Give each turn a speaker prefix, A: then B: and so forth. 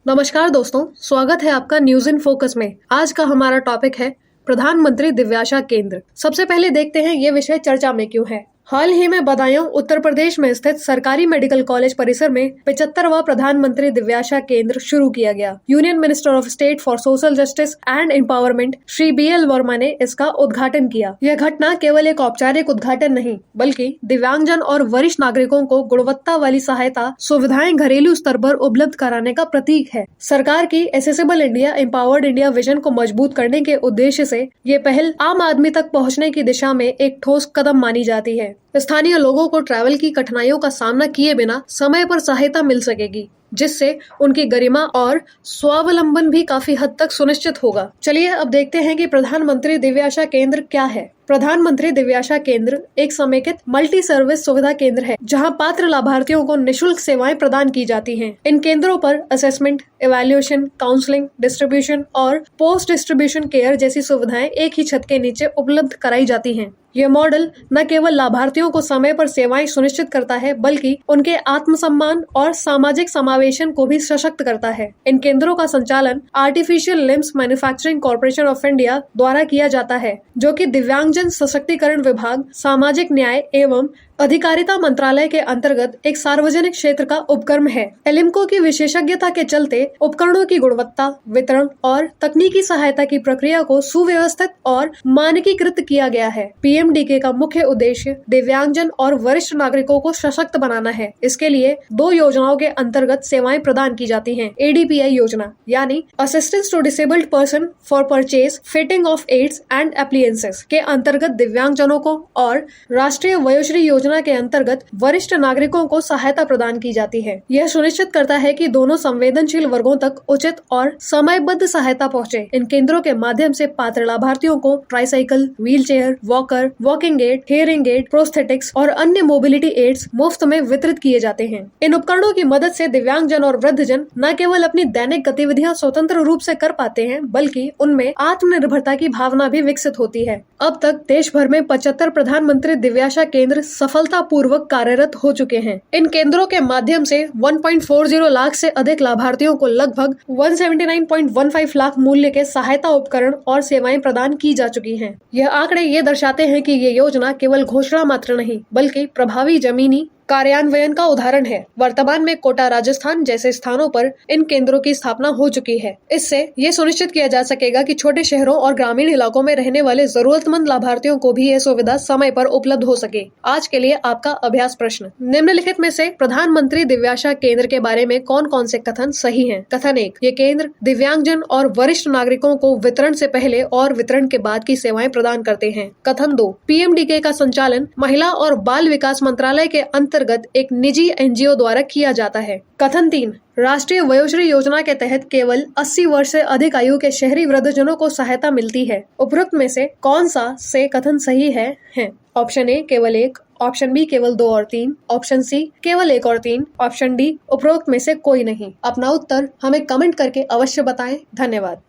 A: नमस्कार दोस्तों, स्वागत है आपका न्यूज इन फोकस में। आज का हमारा टॉपिक है प्रधानमंत्री दिव्याशा केंद्र। सबसे पहले देखते हैं ये विषय चर्चा में क्यों है। हाल ही में बदायूं उत्तर प्रदेश में स्थित सरकारी मेडिकल कॉलेज परिसर में 75वां प्रधानमंत्री दिव्याशा केंद्र शुरू किया गया। Union minister of state for social justice and empowerment Shri BL Verma ने इसका उद्घाटन किया। यह घटना केवल एक औपचारिक उद्घाटन नहीं बल्कि दिव्यांगजन और वरिष्ठ नागरिकों को गुणवत्ता वाली सहायता सुविधाएं घरेलू स्तर पर उपलब्ध कराने का प्रतीक है। सरकार की accessible India empowered India vision को मजबूत करने के उद्देश्य से ये पहल आम आदमी तक पहुँचने की दिशा में एक ठोस कदम मानी जाती है। स्थानीय लोगों को ट्रैवल की कठिनाइयों का सामना किए बिना समय पर सहायता मिल सकेगी, जिससे उनकी गरिमा और स्वावलंबन भी काफी हद तक सुनिश्चित होगा। चलिए अब देखते हैं कि प्रधानमंत्री दिव्याशा केंद्र क्या है। प्रधानमंत्री दिव्याशा केंद्र एक समेकित मल्टी सर्विस सुविधा केंद्र है, जहां पात्र लाभार्थियों को निशुल्क सेवाएं प्रदान की जाती हैं। इन केंद्रों पर असेसमेंट, इवैल्यूएशन, काउंसलिंग, डिस्ट्रीब्यूशन और पोस्ट डिस्ट्रीब्यूशन केयर जैसी सुविधाएं एक ही छत के नीचे उपलब्ध कराई जाती हैं। यह मॉडल न केवल लाभार्थियों को समय पर सेवाएं सुनिश्चित करता है बल्कि उनके आत्मसम्मान और सामाजिक समावेशन को भी सशक्त करता है। इन केंद्रों का संचालन artificial limbs manufacturing corporation of India द्वारा किया जाता है, जो कि दिव्यांगजन सशक्तिकरण विभाग, सामाजिक न्याय एवं अधिकारिता मंत्रालय के अंतर्गत एक सार्वजनिक क्षेत्र का उपक्रम है। एलिम्को की विशेषज्ञता के चलते उपकरणों की गुणवत्ता, वितरण और तकनीकी सहायता की प्रक्रिया को सुव्यवस्थित और मानकीकृत किया गया है। PMDK का मुख्य उद्देश्य दिव्यांगजन और वरिष्ठ नागरिकों को सशक्त बनाना है। इसके लिए 2 योजनाओं के अंतर्गत सेवाएं प्रदान की जाती हैं। ADPI योजना यानी assistance to disabled person for purchase fitting of aids and appliances के अंतर्गत दिव्यांगजनों को और राष्ट्रीय वयोश्री योजना के अंतर्गत वरिष्ठ नागरिकों को सहायता प्रदान की जाती है। यह सुनिश्चित करता है कि दोनों संवेदनशील वर्गों तक उचित और समयबद्ध सहायता पहुंचे। इन केंद्रों के माध्यम से पात्र लाभार्थियों को tricycle, wheelchair, walker, walking aid, hearing aid, prosthetics और अन्य मोबिलिटी एड्स मुफ्त में वितरित किए जाते हैं। इन उपकरणों की मदद से दिव्यांगजन और वृद्धजन न केवल अपनी दैनिक गतिविधियां स्वतंत्र रूप से कर पाते हैं बल्कि उनमें आत्मनिर्भरता की भावना भी विकसित होती है। अब तक देश भर में 75 प्रधानमंत्री दिव्याशा केंद्र सफलतापूर्वक कार्यरत हो चुके हैं। इन केंद्रों के माध्यम से 1.40 लाख से अधिक लाभार्थियों को लगभग 179.15 लाख मूल्य के सहायता उपकरण और सेवाएं प्रदान की जा चुकी हैं। यह आंकड़े ये दर्शाते हैं कि ये योजना केवल घोषणा मात्र नहीं बल्कि प्रभावी जमीनी कार्यान्वयन का उदाहरण है। वर्तमान में कोटा, राजस्थान जैसे स्थानों पर इन केंद्रों की स्थापना हो चुकी है। इससे ये सुनिश्चित किया जा सकेगा कि छोटे शहरों और ग्रामीण इलाकों में रहने वाले जरूरतमंद लाभार्थियों को भी यह सुविधा समय पर उपलब्ध हो सके। आज के लिए आपका अभ्यास प्रश्न, निम्नलिखित में से प्रधानमंत्री दिव्याशा केंद्र के बारे में कौन कौन से कथन सही हैं? कथन 1, ये केंद्र दिव्यांगजन और वरिष्ठ नागरिकों को वितरण से पहले और वितरण के बाद की सेवाएं प्रदान करते हैं। कथन 2, PMDK का संचालन महिला और बाल विकास मंत्रालय के अंतर्गत एक निजी NGO द्वारा किया जाता है। कथन 3, राष्ट्रीय वयोश्री योजना के तहत केवल 80 वर्ष से अधिक आयु के शहरी वृद्धजनों को सहायता मिलती है। उपरोक्त में से कौन सा से कथन सही है? ऑप्शन A केवल 1, ऑप्शन B केवल 2 और 3, ऑप्शन C केवल 1 और 3, ऑप्शन D उपरोक्त में से कोई नहीं। अपना उत्तर हमें कमेंट करके अवश्य बताएं। धन्यवाद।